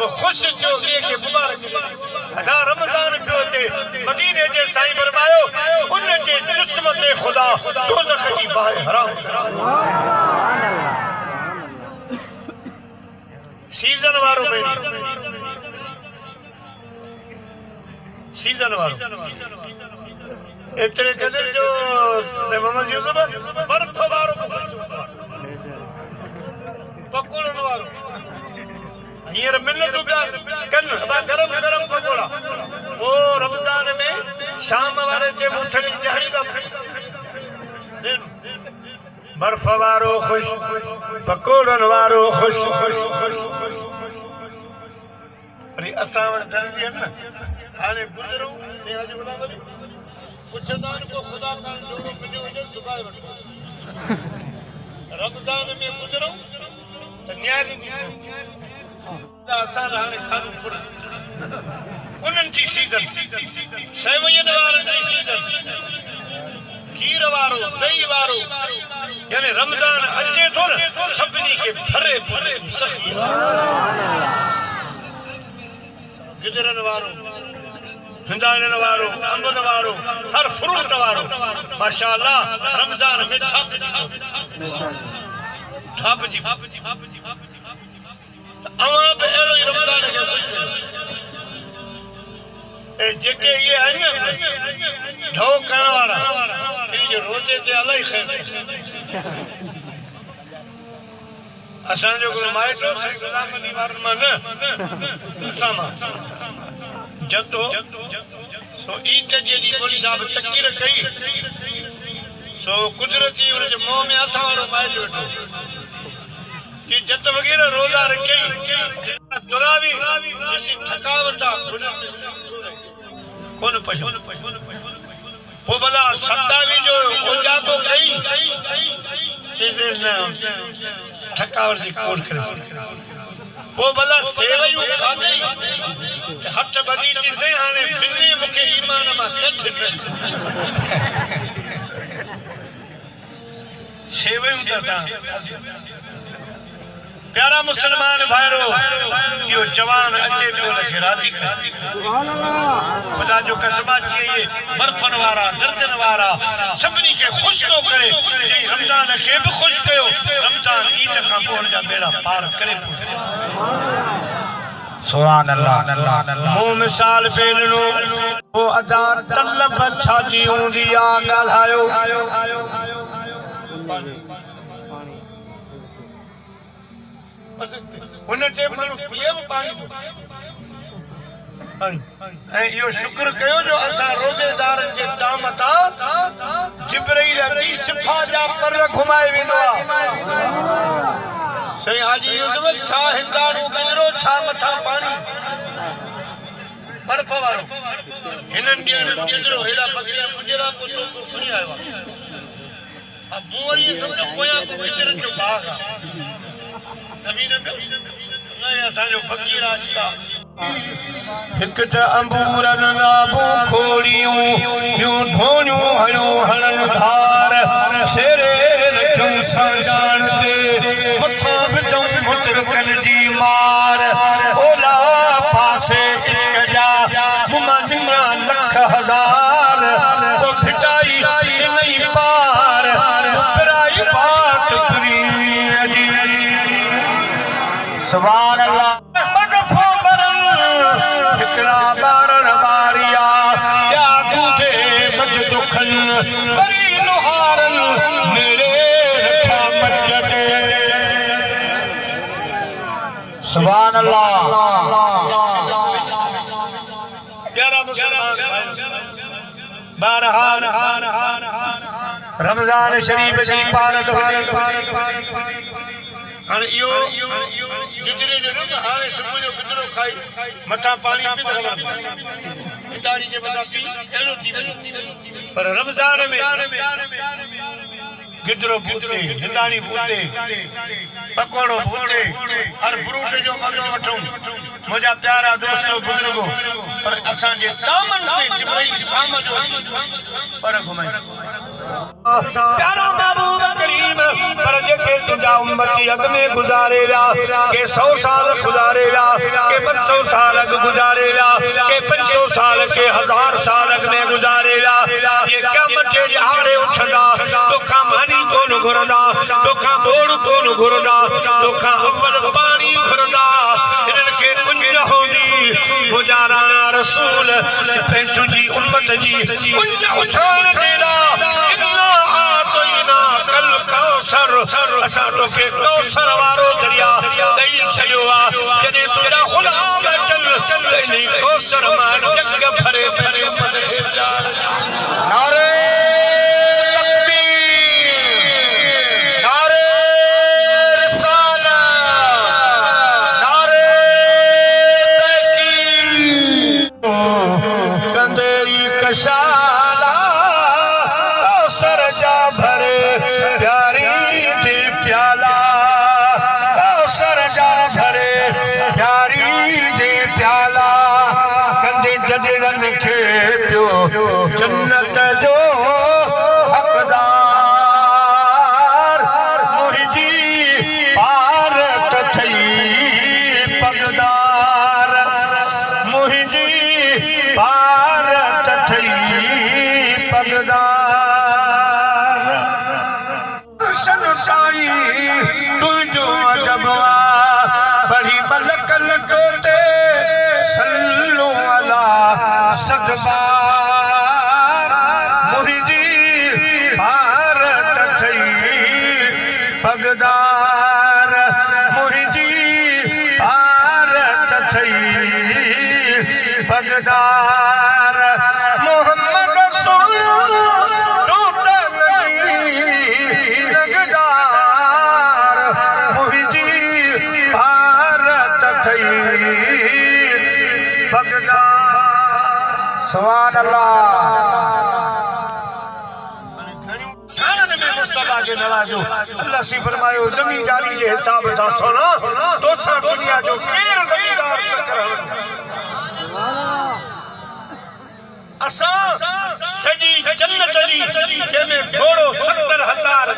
वो खुश जो के मुबारक अदा रमजान पियो ते मदीने जे साईं फरमायो उन जे जिस्म ते खुदा दोज़ख जी बाहि हराम सीजन वारो में सीजन वारो एतरे कदर जो मोहम्मद यूसुफ बर्फ वारो पकोड़न वारो हींअर मिले तो पिया कनि गरम गरम पकोड़ा ओ रमज़ान में शाम वारे ते मुथड़ी जहड़ी दा बर्फ वारो खुश पकोड़न वारो खुश अरे असां दर्जी है ना हाणे गुजरो से आज बड़ा वरी पुछदान को खुदा का जोड़ो मिलियो हुजे सुभाए वठो रमज़ान में गुजरो त न्यारी असां हाणे खानो पुर उन्हनि जी सीज़न सेवैयन वारनि जी सीज़न खीर वारो दही वारो यानी रमज़ान अचे थो न सभिनी खे भरे भरे सखी गिजरन वारो हिंदाणन वारो अंबन वारो हर फ्रूट वारो माशाअल्लाह रमज़ान में ठाप जी अवां बि अहिड़ो ई रमज़ान खे ख़ुशि कयो ऐं जेके इहे आहिनि न ढो करण वारा इहे रोज़े ते इलाही ख़ैर असांजो गुरु माइटो साईं गुलाम अली वारनि मां न असां मां जतो सो ईद जे ॾींहुं मौलवी साहिब तक़रीर कई सो कुदरती हुनजे मुंहं में असां वारो माइट वेठो कि जत वग़ैरह रोज़ा रखी दुरावी जिसी थकावट कोन पशो पो भला सत्तावी जो उजागो कई थकावट जी कोन करे पो भला सेवयूं खाधी हथ बधी थी से हाणे बिने मूंखे ईमान मां कठ सेवयूं त प्यारा मुसलमान भाइरो यो जवान अचे तो लखे राजी कर खुदा जो कसम थी बर्फन वारा दर्जन वारा सभिनी खे खुश तो करे जई रमजान खे भी खुश कयो रमजान ईद खां पोइ जा बेड़ा पार करे सुभान अल्लाह मुंह मिसाल पेलनो वो अदा तलब छा जी हूंदी आ ॻाल्हायो उन ते माण्हू पिए बि पाणी ऐं इहो शुक्र कयो जो असां रोज़ेदारनि जे दाम तां जिब्राईल जी सिफ़ा जा पर घुमाए वेंदो आहे साईं हाजी यूसुफ छा हिंदाणो गुजरो छा मथां पाणी बर्फ वारो हिननि ॾींहंनि में गुजरो हेॾा फ़क़ीर गुजरा पोइ तो खणी आयो आहे अब मूं वरी सम्झो पोयां को गुजरनि जो बाग़ आहे ज़मीन में असांजो फ़क़ीर आशिका हिक त अंबूरन नाबू खोड़ियूं ॿियूं धोणियूं हरियूं हणन धार सेरे रखियूं साजान ते मथां विधऊं मुतरकन जी मार ओला पासे इश्क जा मुमनिया लख हज़ार ओ फिटाई इनई पार पिराई बात पूरी जी सुभान अल्लाह सुभान अल्लाह रमजान शरीफ जी पारत हाणे इहो गुजरे जो न हाणे सुबुह जो गुजरो खाई मथां पाणी पी पर रमजान में गिदरो पूते हिंदाणी पूते पकोड़ो पूते हर फ्रूट जो मज़ो वठूं मुंहिंजा प्यारा दोस्तो बुजुर्गो पर असांजे दामन ते जिब्राईल शाम जो पर घुमाई प्यारा महबूब करीम पर जेके तुंहिंजा उम्मती अॻ में गुज़ारे विया के 100 साल गुज़ारे विया के 500 साल गुजारे के 500 साल के 1000 साल में गुजारे ये क़यामत जे ॾियारे उठंदा तोखां मानी कोन घुरंदा तोखां बोड़ कोन घुरंदा तोखां अव्वल पानी घुरंदा इन्हनि खे कुंज हूंदी गुजारा रसूल तुंहिंजी उम्मत जी कुंज उछारण जे कल कौसर असां तोखे कौसर वारो दरिया ॾेई छॾियो आहे जॾहिं तुंहिंजा ग़ुलाम अचनि कौसर मां जग भरे भरे नारे जन्नत जो हक़दार मुंहिंजी पारत थई पगदार मुंहिंजी पारत थई पगदार साईं तुंहिंजो अजब बड़ी मलकल कोते सल्लू अला सदबा पगदार मुंहिंजी भारत थई पगदार मोहम्मद लगदार मुंहिंजी भारत थई पगदार सुभान अल्लाह अल्लाह से फरमायो जमींदारी के हिसाब से सुनो तो सब दुनिया जो केर जमींदार असा सजी जन्नत जी जंहिंमें घोड़ो 70,000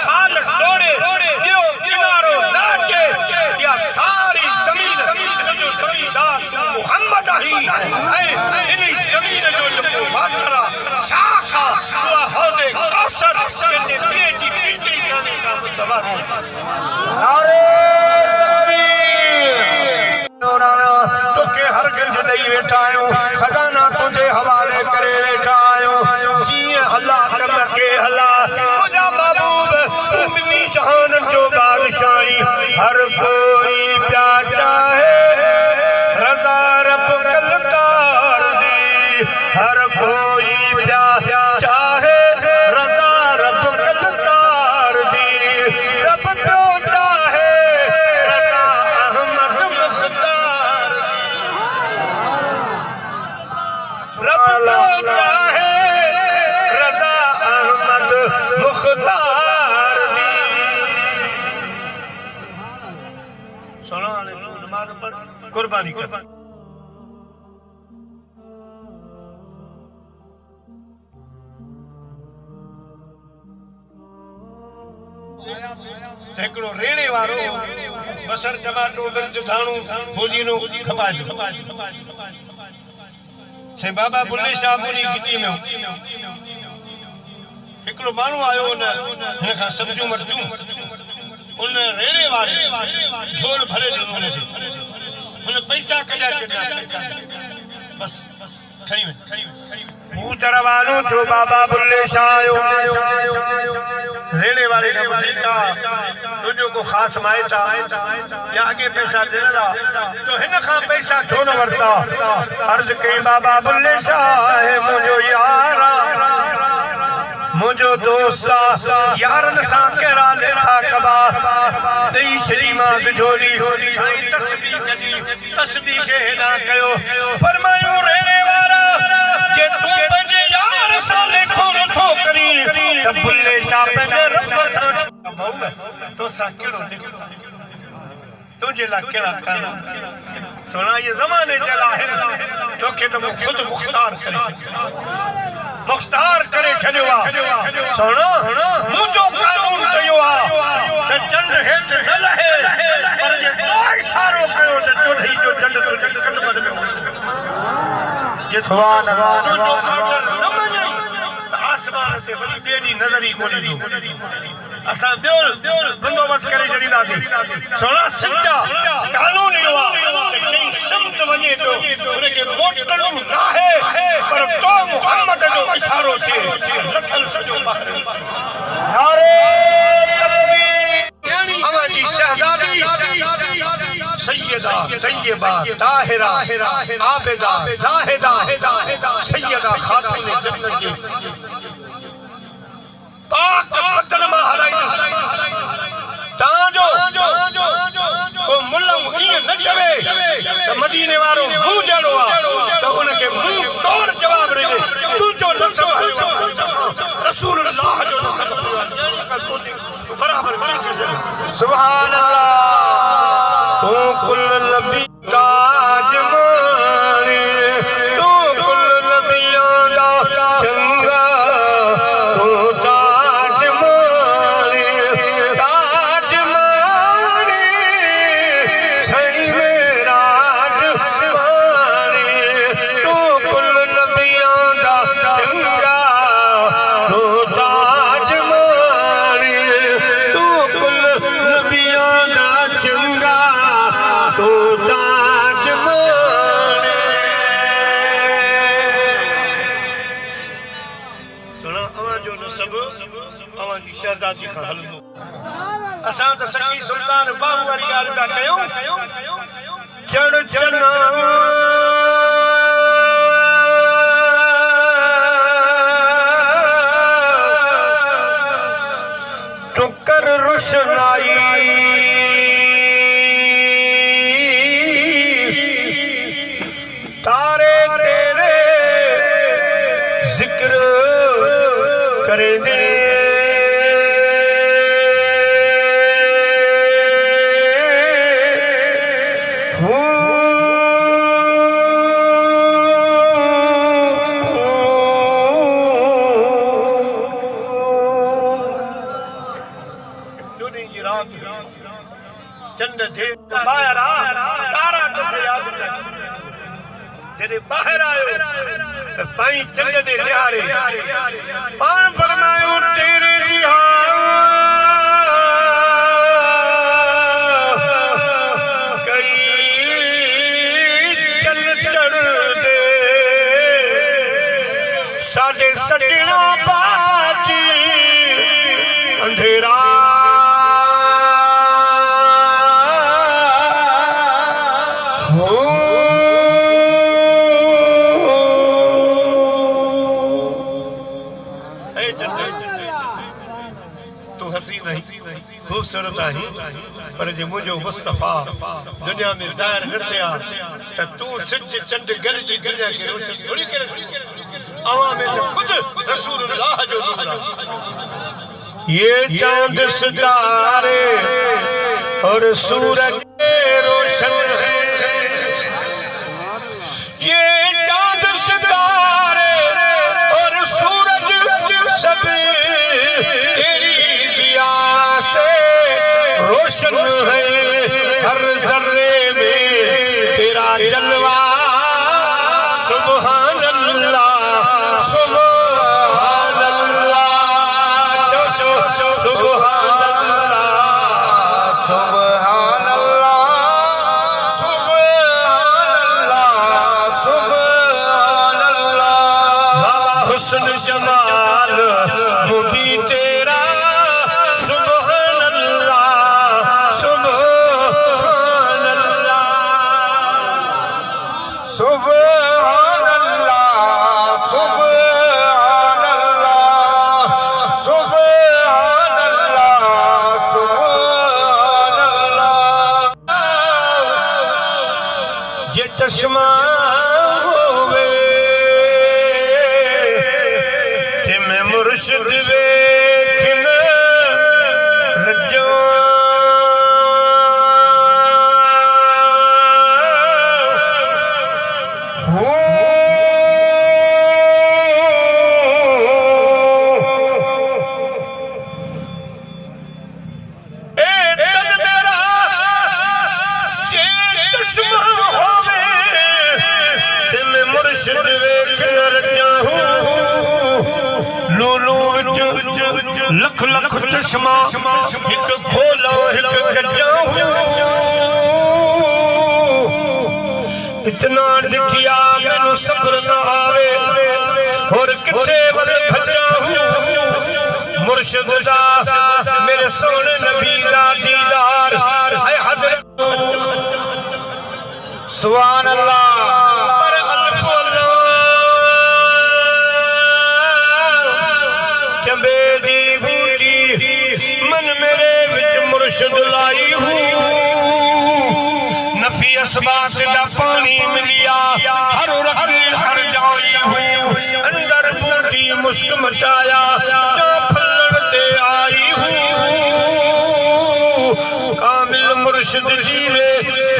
साल दौड़े ॿियो किनारो नाचे या सारी ज़मीन जो ज़मींदार मुहम्मद ही ऐं इन ज़मीन जो जेको वाटरा शाखा उहा हौज़े कौसर के ॿिए जी पीछे गाने का मुस्तफा नारे तोखे हर गंज ॾेई वेठा आहियूं खज़ाना तुंहिंजे हवाले करे वेठा आहियूं जीअं अल्लाह कर के हला मुंहिंजा महबूब तूं ॿिन्ही जहान जो बादशाही हर कोई प्या चाहे रज़ा रब कलकार दी हर कोई प्या चाहे रज़ा रब कलकार दी रब को चाहे रज़ा अहमद मुख्तार रब को चाहे रज़ा अहमद मुख्तार दी सुनो नमाज पढ़ कुर्बानी कर हिकिड़ो रेड़े वारो बसर टमाटो मिर्च धाणो फौजीनो खपाए से बाबा बुल्ले शाह मुनी खिची में हिकिड़ो माण्हू आयो हुन खां सब्जियूं वरितियूं उन रेड़े वारे झोल भरे ॾिनो हुनखे हुन पैसा कढिया चङा बस खणी वञ मूं चरवानो जो बाबा बुल्ले शाह आयो रेड़े वाले ने बुझीता तुझो को खास मायता या आगे पैसा देना तो हिन खां पैसा छो न वरता अर्ज कई बाबा बुल्ले शाह मुझो यारा मुझो दोस्ता यारन सां कहिड़ा लेखा कबा ॾेई छॾी मां झोली साईं तस्बीह खे हेॾां कयो फरमायो रेड़े वारा जे तूं पंहिंजे यार सां लेखो नथो करी त बुल्ले शाह पंहिंजे रब सां तो सां कहिड़ो लिखो तुझे ला कहिड़ा कानून सोना ये ज़माने जे लाइ तोखे त मूं ख़ुदि मुख़्तार करे छॾियो आहे सुनो मुंहिंजो कानून चयो आहे त चंड हेठि न लहे पर जे तो इशारो कयो त चोॾहीं जो चंड तुंहिंजे सुभान अल्लाह जो ऑर्डर न मञे आसमान से वरी ॿिए ॾींहुं नज़र ई कोन ईंदो असां ॿियो बंदोबस्त करे छॾींदासीं सोना सच्चा कानून इहो आहे कहीं सम्त वञे थो उनखे मोटणो न आहे पर तो मुहम्मद जो इशारो थिए नसल सचो नारे तकबीर अवाजी शहजादी सैयदा तैयबा ताहिरा आबिदा जाहिदा सैयदा खातून जन्नत जी पाक बदन मां हलाईंदुसि तांजो को मुल्लम ईअं न चवे त मदीने वारो मुंहुं जहिड़ो आहे त उनखे मुंहुं तोड़ जवाब ॾिजे तुंहिंजो नसब रसूलुल्लाह जो नसब बराबर सुभान अल्लाह तू कुल नबी ताज माने तू कुल नबियों दा चंगा तू ताज माने सही मेराज माने तू कुल नबियों दा चंगा तू ताज माने तू कुल नबियों दा चंगा तू ताज माने सुना अवां जो नसब अवां जी शहजादी खां हलंदो असां त सखी सुल्तान बाहू वारी ॻाल्हि था कयूं चढ़ चना टुकर रोशनाई तारे तेरे जिक्र करेंगे चंड थे बाहर तारा तुझे याद कर तेरे बाहर आयो पाई चंड ने निहारे पान फरमायो तेरे कई चल चढ़ दे साढ़े सजना बाजी अंधेरा खूबसूरत आही पर जे मुझो मुस्तफा दुनिया में ज़ाहिर न थिया त तू सिज चंड गलजी दुनिया के रोशन थोड़ी करे अवां में तो खुद रसूलुल्लाह जो नूर ये चांद सितारे और सूरज रोशन है ये चांद सितारे और सूरज सब तेरी जिया से रोशन है हर जर्रे में तेरा जलवा सुभान अल्लाह सुभान अल्लाह सुभान अल्लाह सुभान अल्लाह सुभान अल्लाह सुभान अल्लाह बाबा हुस्न जमाल मुबी तेरा सुभान अल्लाह सुभान अल्लाह सुभान अल्लाह सुभान अल्लाह जे चश्मा होवे ते मैं मुर्शिद वेखन रजो मुर्शिद वे लख लख चश्मा एक खोला एक कच्चा इतना दिखिया मैनू सब्र न आवे और किथे वल भजा मुर्शिद दा मेरे सोने नबी दा दीदार है हजरत सुभान अल्लाह पर अल्लाह चंबे दी बूटी मन मेरे विच मुर्शिद लाई हूं नफी असबास दा पानी मिलिया हर रग हर जाई हूं अंदर बूटी मुस्क मचाया जो फलड़ ते आई हूं कामिल मुर्शिद जीवे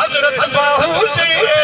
हजरत बाहू चाहिए